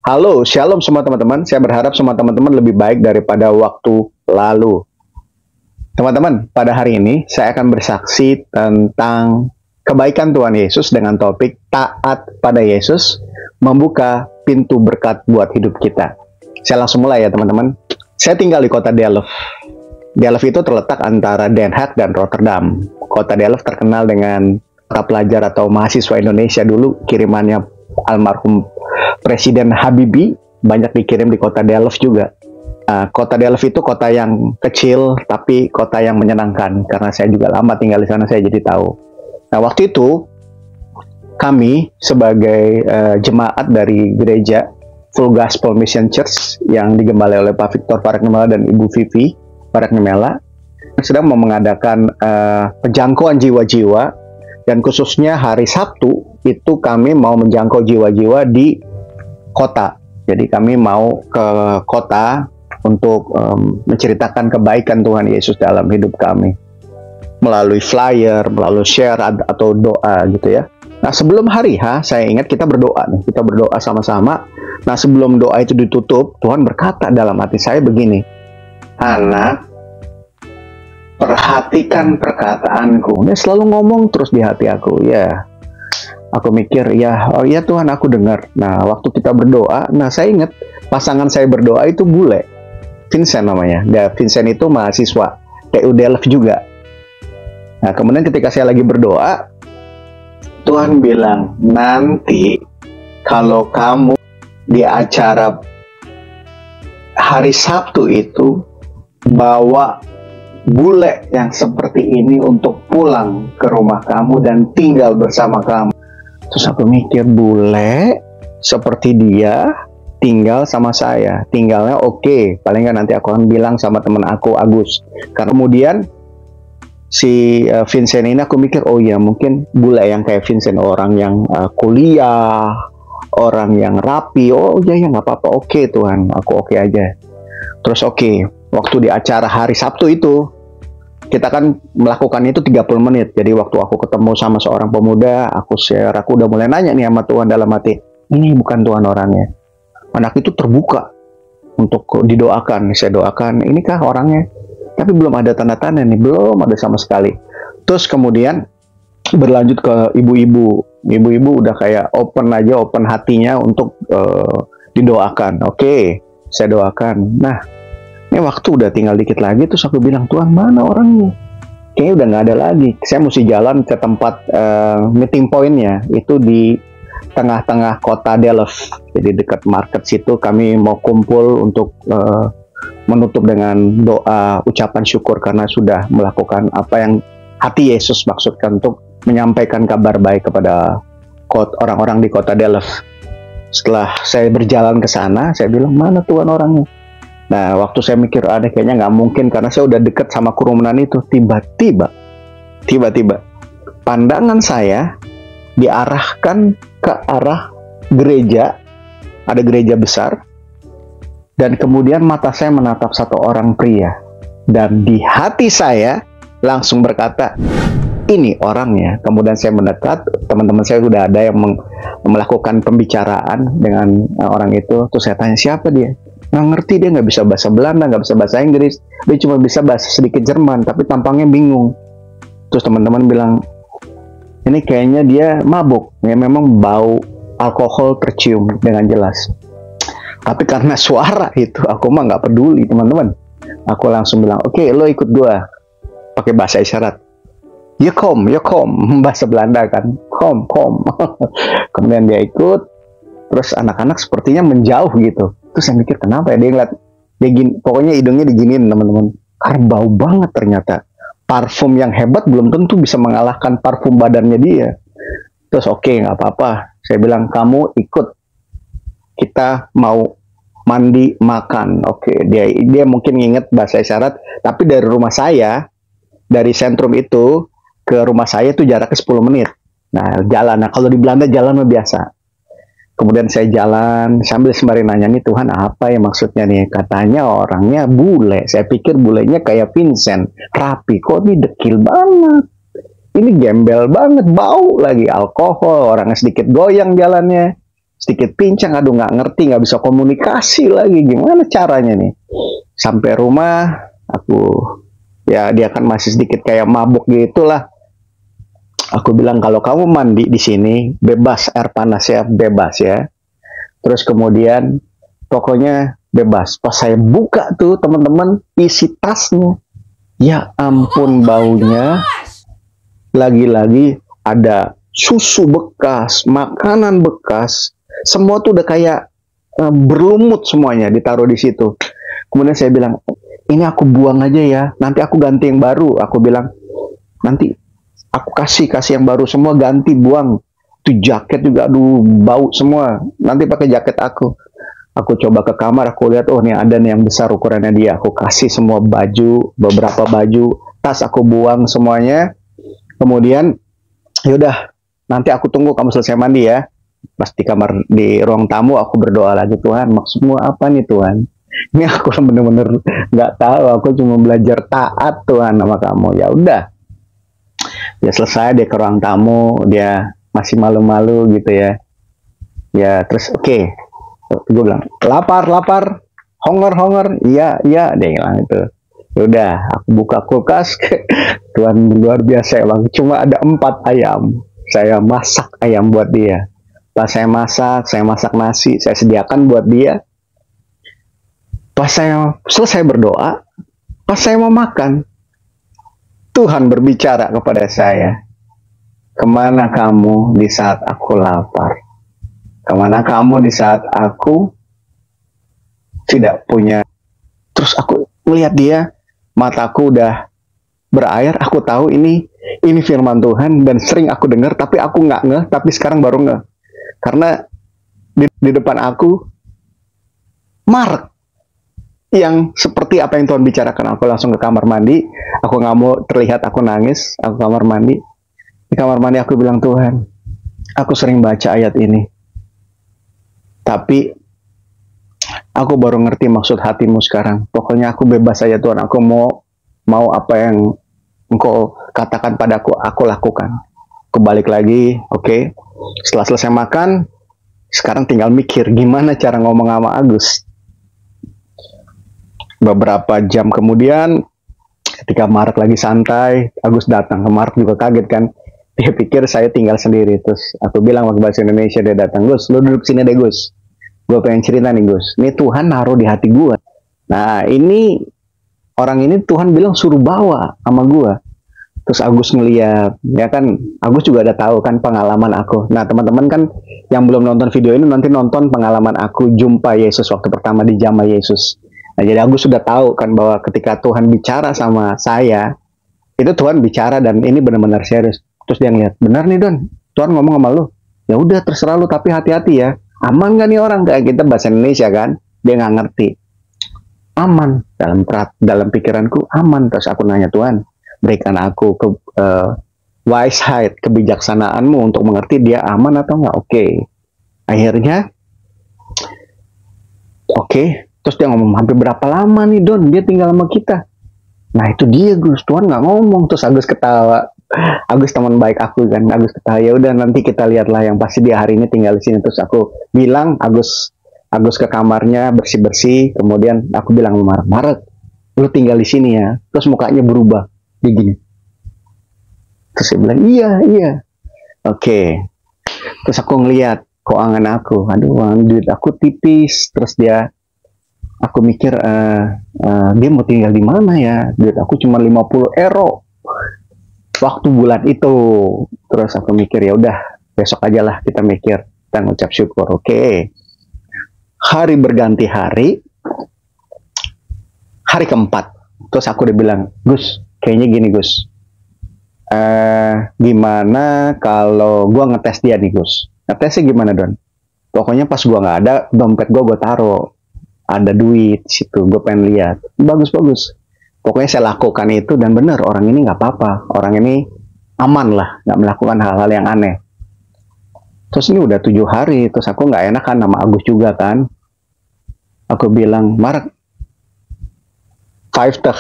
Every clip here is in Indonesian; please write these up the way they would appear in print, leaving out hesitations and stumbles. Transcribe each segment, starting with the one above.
Halo, shalom semua teman-teman. Saya berharap semua teman-teman lebih baik daripada waktu lalu. Teman-teman, pada hari ini saya akan bersaksi tentang kebaikan Tuhan Yesus dengan topik taat pada Yesus, membuka pintu berkat buat hidup kita. Saya langsung mulai ya teman-teman. Saya tinggal di kota Delft. Delft itu terletak antara Den Haag dan Rotterdam. Kota Delft terkenal dengan para pelajar atau mahasiswa Indonesia dulu, kirimannya almarhum Presiden Habibie banyak dikirim di kota Delft juga. Kota Delft itu kota yang kecil tapi kota yang menyenangkan, karena saya juga lama tinggal di sana, saya jadi tahu. Nah, waktu itu kami sebagai jemaat dari gereja Full Gospel Mission Church yang digembalai oleh Pak Victor Paraknimela dan Ibu Vivi Paraknimela sedang mengadakan penjangkauan jiwa-jiwa, dan khususnya hari Sabtu itu kami mau menjangkau jiwa-jiwa di kota. Jadi kami mau ke kota untuk menceritakan kebaikan Tuhan Yesus dalam hidup kami melalui flyer, melalui share atau doa gitu ya. Nah, sebelum hari H saya ingat kita berdoa nih, kita berdoa sama-sama. Nah, sebelum doa itu ditutup, Tuhan berkata dalam hati saya begini, "Anak, perhatikan perkataanku." Dia selalu ngomong terus di hati aku ya. Aku mikir, oh ya Tuhan, aku dengar. Nah, waktu kita berdoa, nah saya ingat pasangan saya berdoa itu bule, Vincent namanya. Dan Vincent itu mahasiswa TU Delft juga. Nah, kemudian ketika saya lagi berdoa, Tuhan bilang, nanti kalau kamu di acara hari Sabtu itu bawa bule yang seperti ini untuk pulang ke rumah kamu dan tinggal bersama kamu. Terus aku mikir, bule seperti dia tinggal sama saya. Tinggalnya oke, paling nggak nanti aku akan bilang sama teman aku, Agus. Karena kemudian si Vincent ini aku mikir, oh ya mungkin bule yang kayak Vincent, orang yang kuliah, orang yang rapi. Oh ya nggak apa-apa, oke Tuhan, aku oke aja. Terus waktu di acara hari Sabtu itu, kita kan melakukan itu 30 menit. Jadi waktu aku ketemu sama seorang pemuda, aku share, aku udah mulai nanya nih sama Tuhan dalam hati, ini bukan Tuhan orangnya. Anak itu terbuka untuk didoakan. Saya doakan, inikah orangnya? Tapi belum ada tanda-tanda nih, belum ada sama sekali. Terus kemudian berlanjut ke ibu-ibu. Ibu-ibu udah kayak open hatinya untuk didoakan. Oke, saya doakan. Nah, ini waktu udah tinggal dikit lagi, terus aku bilang, Tuhan mana orangnya? Kayaknya udah nggak ada lagi. Saya mesti jalan ke tempat meeting point-nya, itu di tengah-tengah kota Delft. Jadi dekat market situ kami mau kumpul untuk menutup dengan doa ucapan syukur karena sudah melakukan apa yang hati Yesus maksudkan untuk menyampaikan kabar baik kepada orang-orang di kota Delft. Setelah saya berjalan ke sana, saya bilang, mana Tuhan orangnya? Nah, waktu saya mikir, kayaknya nggak mungkin karena saya udah deket sama kerumunan itu. Tiba-tiba, pandangan saya diarahkan ke arah gereja, ada gereja besar, dan kemudian mata saya menatap satu orang pria. Dan di hati saya langsung berkata, ini orangnya. Kemudian saya mendekat, teman-teman saya sudah ada yang melakukan pembicaraan dengan orang itu. Terus saya tanya, siapa dia? Nggak ngerti, dia nggak bisa bahasa Belanda, nggak bisa bahasa Inggris, dia cuma bisa bahasa sedikit Jerman, tapi tampangnya bingung. Terus teman-teman bilang, ini kayaknya dia mabuk, ya memang bau alkohol tercium dengan jelas. Tapi karena suara itu, aku mah nggak peduli teman-teman. Aku langsung bilang, oke, lo ikut gua, pakai bahasa isyarat. Ya kom, bahasa Belanda kan, kom. Kemudian dia ikut, terus anak-anak sepertinya menjauh gitu. Terus saya mikir, kenapa ya dia ngeliat, pokoknya hidungnya diginiin teman-teman, karena bau banget ternyata. Parfum yang hebat belum tentu bisa mengalahkan parfum badannya dia. Terus nggak apa-apa, saya bilang, kamu ikut, kita mau mandi makan. Dia mungkin nginget bahasa isyarat, tapi dari rumah saya, dari sentrum itu ke rumah saya itu jaraknya 10 menit. Nah, jalan. Nah, kalau di Belanda jalan biasa. Kemudian saya jalan sambil sembari nanya, nih Tuhan apa ya maksudnya nih? Katanya orangnya bule. Saya pikir bulenya kayak Vincent, rapi. Kok ini dekil banget? Ini gembel banget, bau lagi alkohol, orangnya sedikit goyang jalannya. sedikit pincang, aduh nggak ngerti, nggak bisa komunikasi lagi, gimana caranya nih. Sampai rumah, aku, ya dia kan masih sedikit kayak mabuk gitulah. Aku bilang, kalau kamu mandi di sini, bebas air panas ya, bebas ya. Terus kemudian, pokoknya bebas. Pas saya buka tuh teman-teman, isi tasnya, ya ampun baunya. Lagi-lagi ada susu bekas, makanan bekas, semua tuh udah kayak berlumut semuanya ditaruh di situ. Kemudian saya bilang, ini aku buang aja ya, nanti aku ganti yang baru. Aku bilang, nanti aku kasih yang baru semua, ganti, buang. Itu jaket juga, aduh bau semua, nanti pakai jaket aku. Aku coba ke kamar, aku lihat, oh nih ada nih yang besar ukurannya dia. Aku kasih semua baju, beberapa baju, tas aku buang semuanya. Kemudian, yaudah, nanti aku tunggu kamu selesai mandi ya. Pas di kamar, di ruang tamu, aku berdoa lagi, Tuhan, maksudmu apa nih Tuhan? Ini aku bener-bener nggak tahu, aku cuma belajar taat Tuhan sama kamu. Ya udah, dia selesai, dia ke ruang tamu, dia masih malu-malu gitu ya. Ya terus oke. Gue bilang, lapar, honger, iya, dia bilang itu. Udah, aku buka kulkas, Tuhan luar biasa emang, cuma ada 4 ayam. Saya masak ayam buat dia. Pas saya masak nasi, saya sediakan buat dia. Pas saya selesai berdoa, pas saya mau makan, Tuhan berbicara kepada saya, kemana kamu di saat aku lapar? Kemana kamu di saat aku tidak punya? Terus aku melihat dia, mataku udah berair. Aku tahu ini firman Tuhan dan sering aku dengar, tapi aku nggak ngeh. Tapi sekarang baru ngeh, karena di depan aku Mark yang seperti apa yang Tuhan bicarakan. Aku langsung ke kamar mandi. Aku nggak mau terlihat aku nangis. Aku kamar mandi. Di kamar mandi aku bilang, Tuhan, aku sering baca ayat ini, tapi aku baru ngerti maksud hatimu sekarang. Pokoknya aku bebas aja Tuhan. Aku mau apa yang Engkau katakan padaku, aku lakukan. Aku balik lagi, oke. Setelah selesai makan, sekarang tinggal mikir gimana cara ngomong sama Agus. Beberapa jam kemudian, ketika Mark lagi santai, Agus datang. Mark juga kaget kan. Dia pikir saya tinggal sendiri. Terus aku bilang pakai bahasa Indonesia, dia datang. Gus, lu duduk sini deh Gus. Gue pengen cerita nih Gus. Ini Tuhan naruh di hati gue. Nah ini, orang ini Tuhan bilang suruh bawa sama gue. Terus Agus ngeliat, ya kan, Agus juga ada tahu kan pengalaman aku. Nah teman-teman kan yang belum nonton video ini, nanti nonton pengalaman aku jumpa Yesus waktu pertama di Jama Yesus. Nah jadi Agus sudah tahu kan bahwa ketika Tuhan bicara sama saya, itu Tuhan bicara dan ini benar-benar serius. Terus dia ngeliat, benar nih Don, Tuhan ngomong sama lu. Ya udah terserah lu, tapi hati-hati ya. Aman gak nih orang? Kayak kita bahasa Indonesia kan, dia nggak ngerti. Aman, dalam pikiranku aman. Terus aku nanya, Tuhan, berikan aku wisheit, kebijaksanaanmu untuk mengerti dia aman atau nggak. Oke. Akhirnya oke. Terus dia ngomong, hampir berapa lama nih Don dia tinggal sama kita? Nah itu dia Gus, Tuhan nggak ngomong. Terus Agus ketawa. Agus teman baik aku kan, Agus ketawa, ya udah nanti kita lihatlah, yang pasti dia hari ini tinggal di sini. Terus aku bilang, Agus ke kamarnya bersih-bersih. Kemudian aku bilang, Marek, lu tinggal di sini ya. Terus mukanya berubah, dia gini. Terus saya bilang, iya. Oke. Terus aku ngeliat keuangan aku, aduh duit aku tipis. Terus aku mikir, dia mau tinggal di mana ya? Duit aku cuma 50 euro waktu bulan itu. Terus aku mikir, ya udah besok aja lah kita mikir, kita ngucap syukur. Oke. Hari berganti hari keempat, terus aku udah bilang, Gus, kayaknya gini Gus, gimana kalau gua ngetes dia nih Gus? Ngetesnya gimana Don? Pokoknya pas gua nggak ada, dompet gua taruh, ada duit situ, gue pengen lihat. Bagus. Pokoknya saya lakukan itu dan benar, orang ini nggak apa-apa, orang ini aman lah, nggak melakukan hal-hal yang aneh. Terus ini udah 7 hari, terus aku nggak enak kan sama Agus juga kan. Aku bilang, Mark, 5 teh,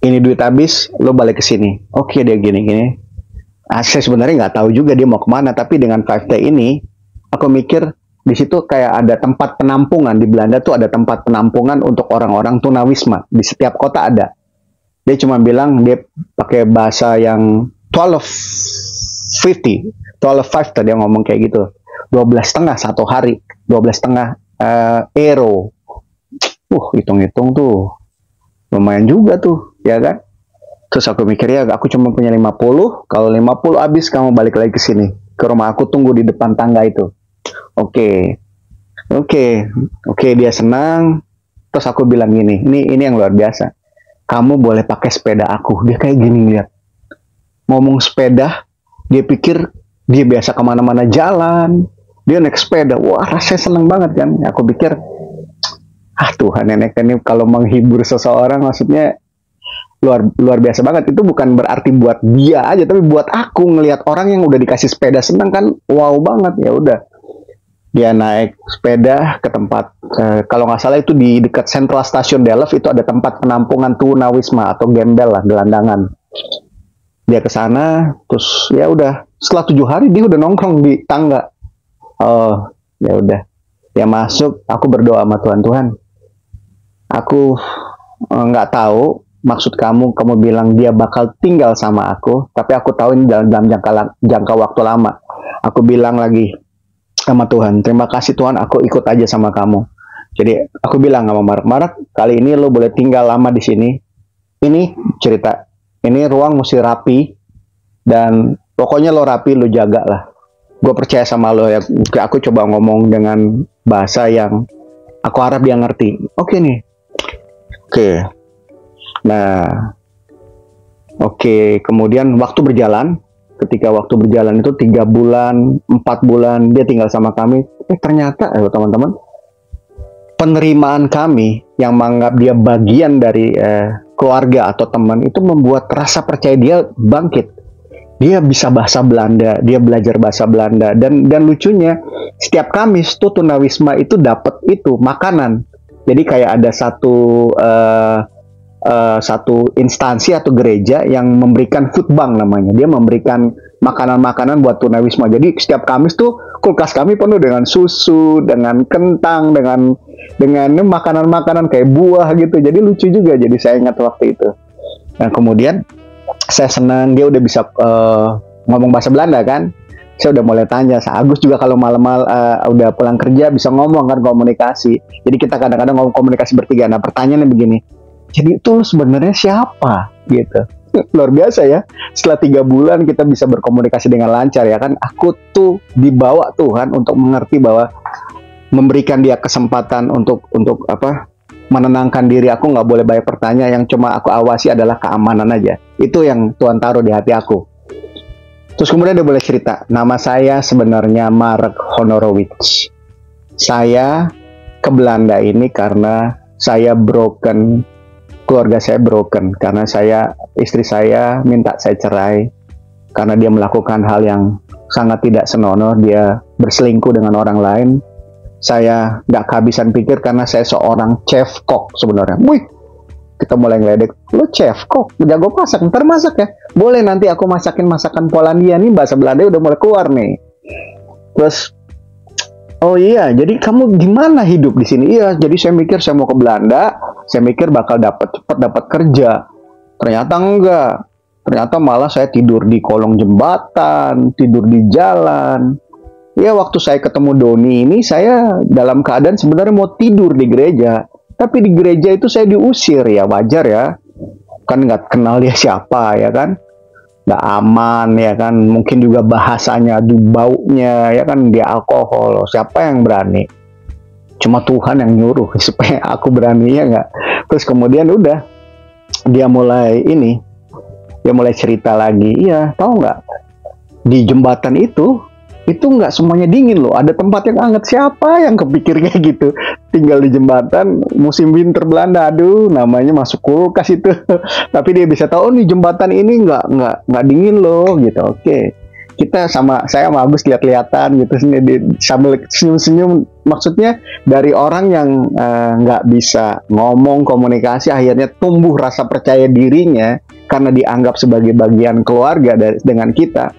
ini duit habis, lo balik ke sini. Oke, dia gini. Saya sebenarnya nggak tahu juga dia mau kemana, tapi dengan 5 teh ini, aku mikir di situ kayak ada tempat penampungan. Di Belanda tuh ada tempat penampungan untuk orang-orang tunawisma. Di setiap kota ada. Dia cuma bilang dia pakai bahasa yang 12.5 tadi dia ngomong kayak gitu. 12,5 satu hari. 12,5 euro. Hitung-hitung tuh lumayan juga tuh, ya kan? Terus aku mikir ya, aku cuma punya 50. Kalau 50 habis, kamu balik lagi ke sini. Ke rumah aku, tunggu di depan tangga itu. Oke, dia senang. Terus aku bilang gini, ini yang luar biasa. Kamu boleh pakai sepeda aku. Dia kayak gini lihat. Ngomong sepeda, dia pikir dia biasa kemana-mana jalan. Dia naik sepeda. Wah, rasanya seneng banget kan. Aku pikir, Tuhan, nenek ini kalau menghibur seseorang maksudnya luar biasa banget. Itu bukan berarti buat dia aja, tapi buat aku ngelihat orang yang udah dikasih sepeda seneng kan, wow banget. Ya udah, dia naik sepeda ke tempat kalau nggak salah itu di dekat Central Station Delft, itu ada tempat penampungan tunawisma atau gembel lah, gelandangan. Dia ke sana, terus ya udah setelah 7 hari dia udah nongkrong di tangga. Oh ya udah, dia masuk. Aku berdoa sama Tuhan, aku nggak tahu maksud kamu bilang dia bakal tinggal sama aku, tapi aku tahu ini dalam jangka waktu lama. Aku bilang lagi sama Tuhan, terima kasih Tuhan, aku ikut aja sama kamu. Jadi aku bilang sama Mark, kali ini lo boleh tinggal lama di sini. Ini cerita, ini ruang mesti rapi, dan pokoknya lo rapi, lo jaga lah. Gue percaya sama lo ya. Aku coba ngomong dengan bahasa yang aku harap dia ngerti. Oke nih. Oke. Kemudian waktu berjalan. Ketika waktu berjalan itu 3 bulan, 4 bulan dia tinggal sama kami. Ternyata teman-teman, penerimaan kami yang menganggap dia bagian dari keluarga atau teman itu membuat rasa percaya dia bangkit. Dia bisa bahasa Belanda, dia belajar bahasa Belanda, dan lucunya setiap Kamis tuh tunawisma itu dapat itu makanan. Jadi kayak ada satu instansi atau gereja yang memberikan food bank namanya. Dia memberikan makanan-makanan buat tunawisma. Jadi setiap Kamis tuh kulkas kami penuh dengan susu, dengan kentang, dengan makanan-makanan kayak buah gitu. Jadi lucu juga. Jadi saya ingat waktu itu. Nah kemudian saya senang dia udah bisa ngomong bahasa Belanda kan. Saya udah mulai tanya, Agus juga kalau malam-malam udah pulang kerja bisa ngomong kan, komunikasi. Jadi kita kadang-kadang ngomong komunikasi bertiga. Nah pertanyaannya begini, jadi itu sebenarnya siapa gitu? Luar biasa ya. Setelah 3 bulan kita bisa berkomunikasi dengan lancar ya kan. Aku tuh dibawa Tuhan untuk mengerti bahwa memberikan dia kesempatan untuk menenangkan diri. Aku nggak boleh banyak pertanyaan, yang cuma aku awasi adalah keamanan aja. Itu yang Tuhan taruh di hati aku. Terus kemudian dia boleh cerita, nama saya sebenarnya Mark Honorowitz. Saya ke Belanda ini karena saya broken, keluarga saya broken, karena istri saya minta saya cerai karena dia melakukan hal yang sangat tidak senonoh. Dia berselingkuh dengan orang lain. Saya nggak kehabisan pikir karena saya seorang chef cook sebenarnya. Wih, kita mulai ngeledek, lo chef cook, jago masak, ntar masak ya? Boleh, nanti aku masakin masakan Polandia nih, bahasa Belanda udah mulai keluar nih. Terus, oh iya, jadi kamu gimana hidup di sini? Iya, jadi saya mikir saya mau ke Belanda, saya mikir bakal cepat dapat kerja. Ternyata enggak. Ternyata malah saya tidur di kolong jembatan, tidur di jalan. Ya, waktu saya ketemu Doni ini, saya dalam keadaan sebenarnya mau tidur di gereja. Tapi di gereja itu saya diusir, ya wajar ya. Kan nggak kenal dia siapa, ya kan. Nggak aman, ya kan. Mungkin juga bahasanya, baunya, ya kan. Dia alkohol, siapa yang berani? Cuma Tuhan yang nyuruh supaya aku berani, ya nggak. Terus kemudian udah, dia mulai cerita lagi. Iya, tahu nggak? Di jembatan itu nggak semuanya dingin loh. Ada tempat yang hangat. Siapa yang kepikir kayak gitu? Tinggal di jembatan musim winter Belanda. Aduh, namanya masuk kulkas itu. Tapi dia bisa tahu, nih jembatan ini nggak dingin loh gitu. Oke. Saya sama Agus lihat-lihatan gitu, sambil senyum-senyum. Maksudnya dari orang yang nggak bisa ngomong komunikasi, akhirnya tumbuh rasa percaya dirinya karena dianggap sebagai bagian keluarga dengan kita.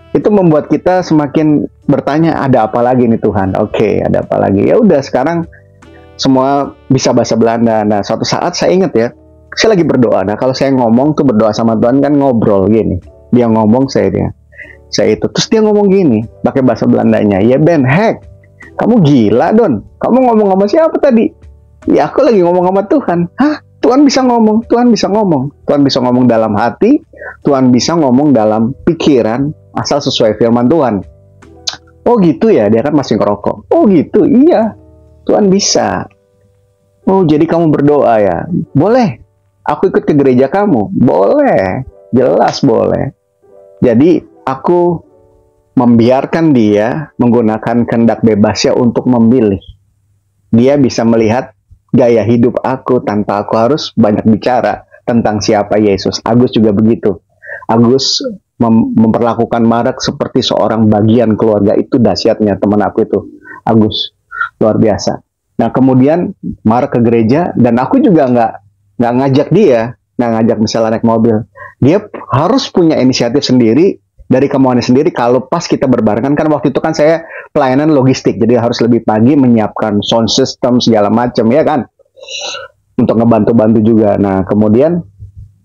Itu membuat kita semakin bertanya, ada apa lagi nih Tuhan? Oke, ada apa lagi? Ya udah, sekarang semua bisa bahasa Belanda. Nah, suatu saat saya ingat ya, saya lagi berdoa. Nah, kalau saya ngomong tuh berdoa sama Tuhan kan ngobrol gini. Dia ngomong, saya itu. Terus dia ngomong gini, pakai bahasa Belandanya. Ya Ben, hek, kamu gila Don. Kamu ngomong sama siapa tadi? Ya aku lagi ngomong sama Tuhan. Hah? Tuhan bisa ngomong, Tuhan bisa ngomong. Tuhan bisa ngomong dalam hati, Tuhan bisa ngomong dalam pikiran, asal sesuai firman Tuhan. Oh gitu ya, dia kan masih ngerokok. Oh gitu, iya. Tuhan bisa. Oh jadi kamu berdoa ya? Boleh. Aku ikut ke gereja kamu? Boleh. Jelas boleh. Jadi aku membiarkan dia menggunakan kehendak bebasnya untuk memilih. Dia bisa melihat gaya hidup aku tanpa aku harus banyak bicara tentang siapa Yesus. Agus juga begitu. Agus memperlakukan Marek seperti seorang bagian keluarga. Itu dahsyatnya teman aku itu. Agus, luar biasa. Nah kemudian Marek ke gereja dan aku juga nggak ngajak dia, nggak ngajak misalnya naik mobil. Dia harus punya inisiatif sendiri dari kemauannya sendiri. Kalau pas kita berbarengan, kan waktu itu kan saya pelayanan logistik, jadi harus lebih pagi menyiapkan sound system segala macam ya kan, untuk ngebantu-bantu juga. Nah kemudian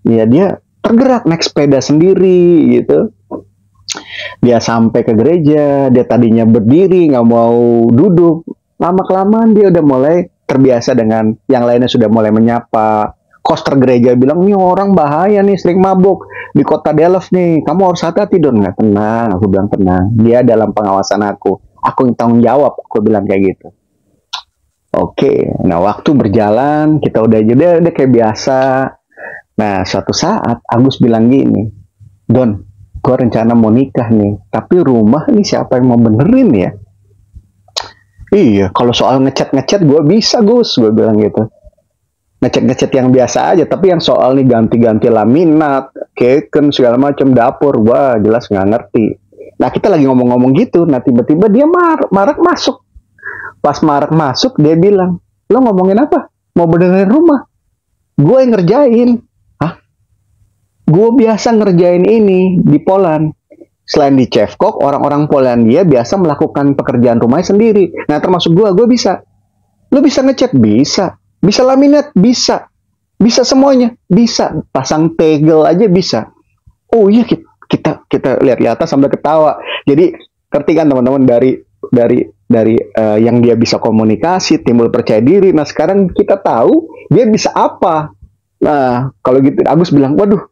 ya dia tergerak naik sepeda sendiri gitu. Dia sampai ke gereja, dia tadinya berdiri nggak mau duduk, lama-kelamaan dia udah mulai terbiasa dengan yang lainnya, sudah mulai menyapa. Koster gereja bilang, nih orang bahaya nih, sering mabuk di kota Delft nih, kamu harus hati-hati Don. Nggak, tenang, aku bilang tenang, dia dalam pengawasan aku yang tanggung jawab, aku bilang kayak gitu. Oke, nah waktu berjalan, kita udah kayak biasa. Nah suatu saat Agus bilang gini, Don, gue rencana mau nikah nih, tapi rumah nih siapa yang mau benerin ya? Iya, kalau soal ngecat gue bisa Gus, gue bilang gitu. Ngecat yang biasa aja, tapi yang soal nih ganti-ganti laminat, keken segala macam dapur, wah jelas nggak ngerti. Nah kita lagi ngomong-ngomong gitu, nah tiba-tiba dia Marek masuk. Pas Marek masuk dia bilang, lo ngomongin apa? Mau benerin rumah? Gue yang ngerjain. Hah? Gue biasa ngerjain ini di Poland. Selain di Cevkok, orang-orang Polandia biasa melakukan pekerjaan rumahnya sendiri. Nah termasuk gue bisa. Lo bisa ngecat? Bisa. Bisa laminat? Bisa. Bisa semuanya? Bisa. Pasang tegel aja bisa. Oh iya, kita lihat-lihatan sambil ketawa. Jadi ngerti kan teman-teman, dari yang dia bisa komunikasi, timbul percaya diri. Nah sekarang kita tahu dia bisa apa. Nah kalau gitu Agus bilang, waduh,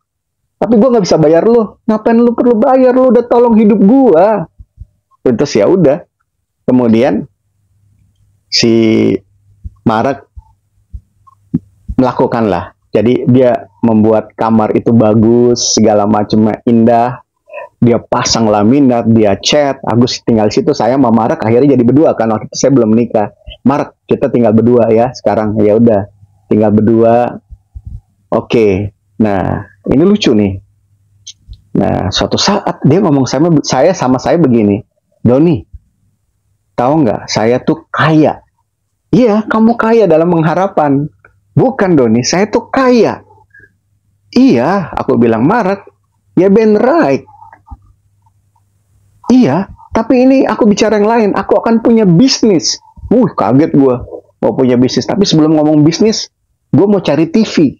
tapi gue nggak bisa bayar lo. Ngapain lo perlu bayar? Lo udah tolong hidup gue. Terus ya udah. Kemudian si Marek melakukanlah. Jadi dia membuat kamar itu bagus, segala macamnya indah. Dia pasang laminat, dia cat. Agus tinggal di situ. Saya sama Marek akhirnya jadi berdua kan. Waktu itu saya belum menikah. Marek, kita tinggal berdua ya sekarang. Ya udah, tinggal berdua. Oke. Nah, ini lucu nih. Nah, suatu saat dia ngomong sama saya begini, Doni, tahu nggak? Saya tuh kaya. Iya, kamu kaya dalam pengharapan. Bukan Doni, saya tuh kaya. Iya, aku bilang Marek, ya Ben right. Iya, tapi ini aku bicara yang lain. Aku akan punya bisnis. Kaget gue. Mau punya bisnis. Tapi sebelum ngomong bisnis, gue mau cari TV.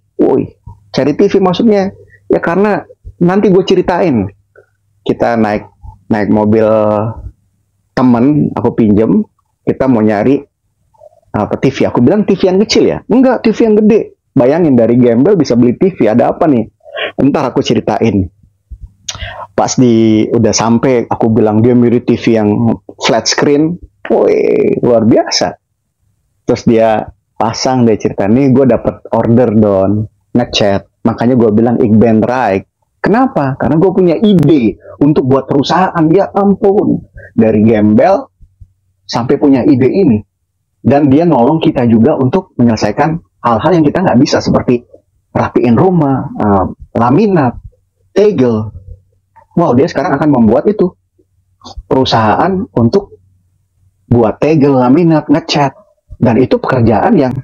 Cari TV maksudnya? Ya karena nanti gue ceritain. Kita naik mobil temen, aku pinjem. Kita mau nyari TV. Aku bilang TV yang kecil ya? Enggak, TV yang gede. Bayangin dari gembel bisa beli TV. Ada apa nih? Ntar aku ceritain. Pas udah sampai, aku bilang dia mirip TV yang flat screen. Luar biasa. Terus dia pasang, dia cerita, nih gue dapet order Don, ngecat. Makanya gue bilang ik ben rijk. Kenapa? Karena gue punya ide untuk buat perusahaan. Ya ampun. Dari gembel sampai punya ide ini. Dan dia nolong kita juga untuk menyelesaikan hal-hal yang kita nggak bisa, seperti rapiin rumah, laminat, tegel. Wow, dia sekarang akan membuat itu perusahaan untuk buat tegel, laminat, ngecat. Dan itu pekerjaan yang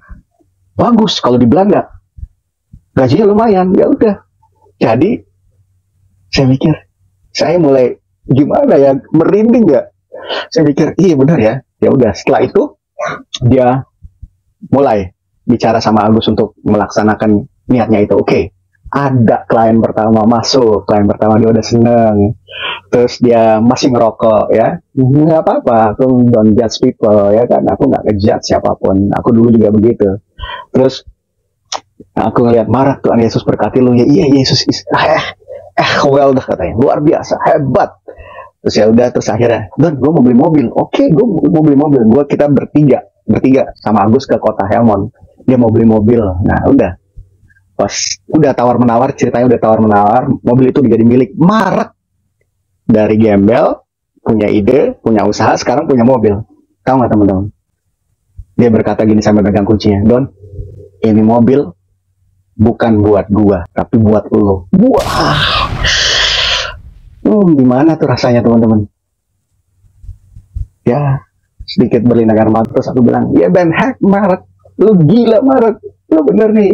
bagus kalau di Belanda. Gajinya lumayan, ya udah. Jadi saya mikir, saya mulai gimana ya, merinding nggak? Saya mikir, iya benar ya. Ya udah, setelah itu dia mulai bicara sama Agus untuk melaksanakan niatnya itu. Oke, ada klien pertama masuk, klien pertama dia udah seneng. Terus dia masih ngerokok ya, nggak apa-apa, aku don't judge people ya kan, aku nggak ngejudge siapapun, aku dulu juga begitu. Terus aku ngeliat Marak, Tuhan Yesus berkati lu ya, iya Yesus well dah katanya, luar biasa, hebat. Terus ya udah, terus akhirnya, Don, gue mau beli mobil. Oke, gue mau beli mobil. Kita bertiga sama Agus ke kota Helmond. Dia mau beli mobil. Nah udah, pas udah tawar menawar, ceritanya udah tawar menawar, mobil itu jadi milik Marak. Dari gembel, punya ide, punya usaha, sekarang punya mobil. Tahu nggak teman-teman? Dia berkata gini sambil megang kuncinya, Don, ini mobil bukan buat gua, tapi buat lo. Wah, gimana tuh rasanya teman-teman? Ya, sedikit berlinang air mata, terus aku bilang, ya Ben, heck Marak, lu gila Marak, lu bener nih,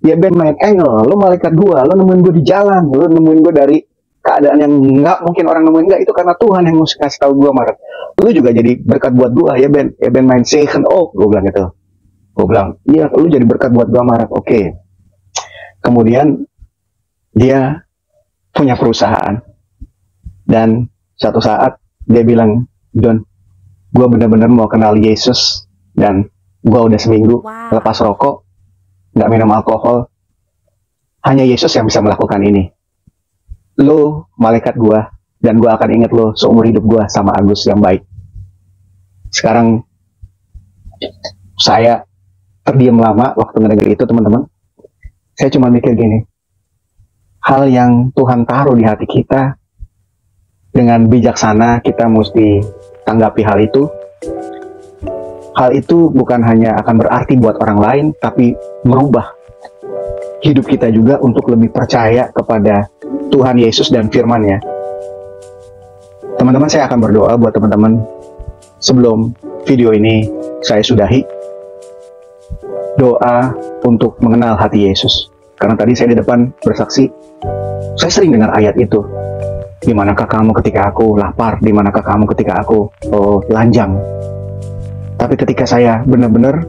ya Ben main angle, lu malaikat gua, lu nemuin gua di jalan, lu nemuin gua dari keadaan yang nggak mungkin orang nemuin, nggak, itu karena Tuhan yang mesti kasih tahu gua Marak. Lu juga jadi berkat buat gua, ya Ben main second, gua bilang gitu. Gua bilang, iya lu jadi berkat buat gua Marak, oke. Kemudian dia punya perusahaan. Dan satu saat dia bilang, Don, gue benar-benar mau kenal Yesus. Dan gue udah seminggu lepas rokok, gak minum alkohol. Hanya Yesus yang bisa melakukan ini. Lo malaikat gue, dan gue akan ingat lo seumur hidup gue sama Agus yang baik. Sekarang saya terdiam lama waktu ngedengar itu teman-teman. Saya cuma mikir gini, hal yang Tuhan taruh di hati kita, dengan bijaksana kita mesti tanggapi hal itu. Hal itu bukan hanya akan berarti buat orang lain, tapi merubah hidup kita juga untuk lebih percaya kepada Tuhan Yesus dan firman-Nya. Teman-teman, saya akan berdoa buat teman-teman. Sebelum video ini saya sudahi, doa untuk mengenal hati Yesus. Karena tadi saya di depan bersaksi, saya sering dengar ayat itu. Di manakah kamu ketika aku lapar? Di manakah kamu ketika aku telanjang? Tapi ketika saya benar-benar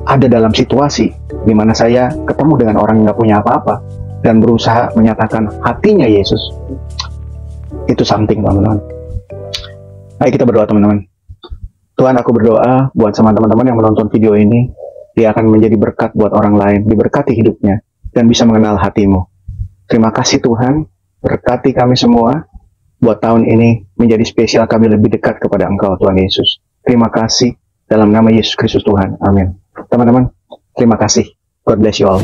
ada dalam situasi di mana saya ketemu dengan orang yang gak punya apa-apa dan berusaha menyatakan hatinya Yesus, itu something teman-teman. Ayo kita berdoa teman-teman. Tuhan, aku berdoa buat sama teman-teman yang menonton video ini, dia akan menjadi berkat buat orang lain, diberkati hidupnya, dan bisa mengenal hatimu. Terima kasih Tuhan. Berkati kami semua, buat tahun ini menjadi spesial, kami lebih dekat kepada Engkau Tuhan Yesus. Terima kasih, dalam nama Yesus Kristus Tuhan. Amin. Teman-teman, terima kasih. God bless you all.